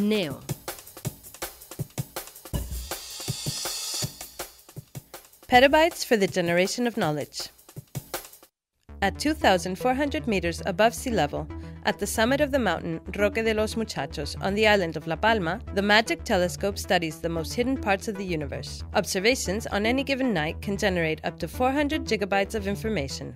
NEO. Petabytes for the generation of knowledge. At 2,400 meters above sea level, at the summit of the mountain Roque de los Muchachos on the island of La Palma, the MAGIC telescope studies the most hidden parts of the universe. Observations on any given night can generate up to 400 gigabytes of information.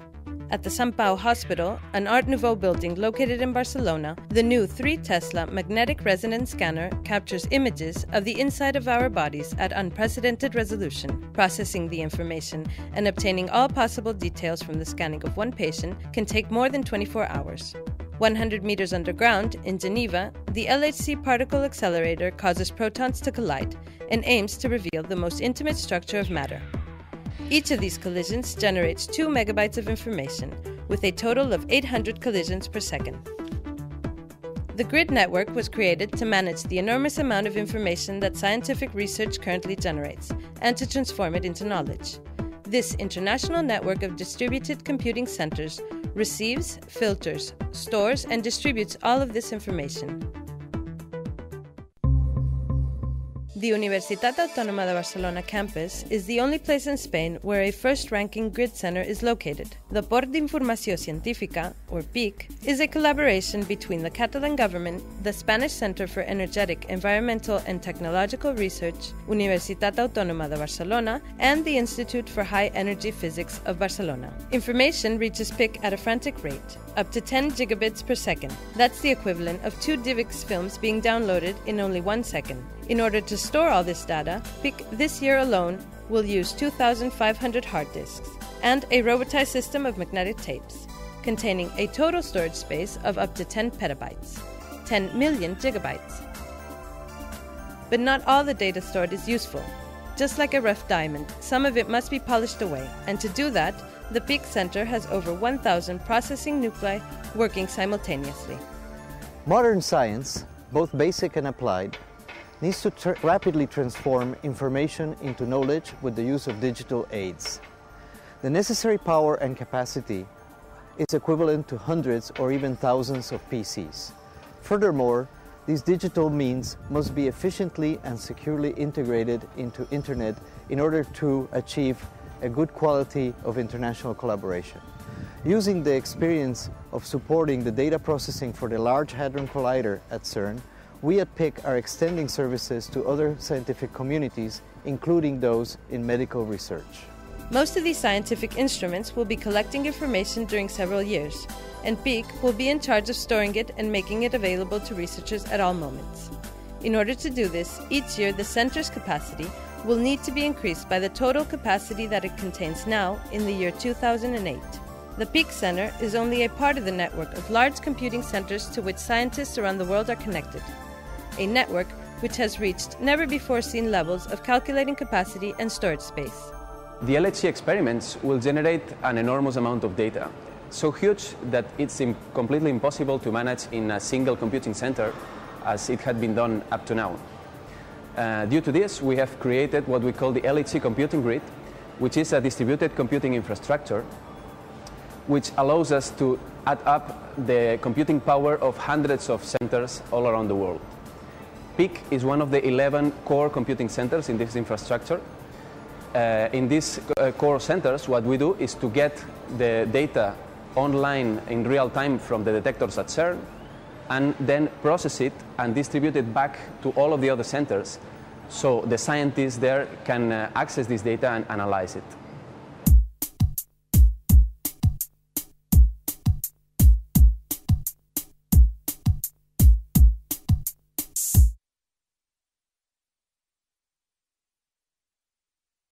At the Sant Pau Hospital, an Art Nouveau building located in Barcelona, the new 3 Tesla magnetic resonance scanner captures images of the inside of our bodies at unprecedented resolution. Processing the information and obtaining all possible details from the scanning of one patient can take more than 24 hours. 100 meters underground, in Geneva, the LHC particle accelerator causes protons to collide and aims to reveal the most intimate structure of matter. Each of these collisions generates 2 megabytes of information, with a total of 800 collisions per second. The grid network was created to manage the enormous amount of information that scientific research currently generates, and to transform it into knowledge. This international network of distributed computing centers receives, filters, stores, and distributes all of this information. The Universitat Autònoma de Barcelona campus is the only place in Spain where a first-ranking grid center is located. The Port d'Informació Científica, or PIC, is a collaboration between the Catalan government, the Spanish Center for Energetic, Environmental and Technological Research, Universitat Autònoma de Barcelona, and the Institute for High Energy Physics of Barcelona. Information reaches PIC at a frantic rate, up to 10 gigabits per second. That's the equivalent of 2 DivX films being downloaded in only 1 second. In order to store all this data, PIC this year alone will use 2,500 hard disks and a robotized system of magnetic tapes, containing a total storage space of up to 10 petabytes, 10 million gigabytes. But not all the data stored is useful. Just like a rough diamond, some of it must be polished away, and to do that, the PIC Center has over 1,000 processing nuclei working simultaneously. Modern science, both basic and applied, needs to rapidly transform information into knowledge with the use of digital aids. The necessary power and capacity is equivalent to hundreds or even thousands of PCs. Furthermore, these digital means must be efficiently and securely integrated into Internet in order to achieve a good quality of international collaboration. Using the experience of supporting the data processing for the Large Hadron Collider at CERN, we at PIC are extending services to other scientific communities, including those in medical research. Most of these scientific instruments will be collecting information during several years, and PIC will be in charge of storing it and making it available to researchers at all moments. In order to do this, each year the center's capacity will need to be increased by the total capacity that it contains now in the year 2008. The PIC Center is only a part of the network of large computing centers to which scientists around the world are connected. A network which has reached never-before-seen levels of calculating capacity and storage space. The LHC experiments will generate an enormous amount of data, so huge that it's completely impossible to manage in a single computing center as it had been done up to now. Due to this, we have created what we call the LHC computing grid, which is a distributed computing infrastructure which allows us to add up the computing power of hundreds of centers all around the world. PIC is one of the 11 core computing centers in this infrastructure. In these core centers, what we do is to get the data online in real time from the detectors at CERN, and then process it and distribute it back to all of the other centers, so the scientists there can access this data and analyze it.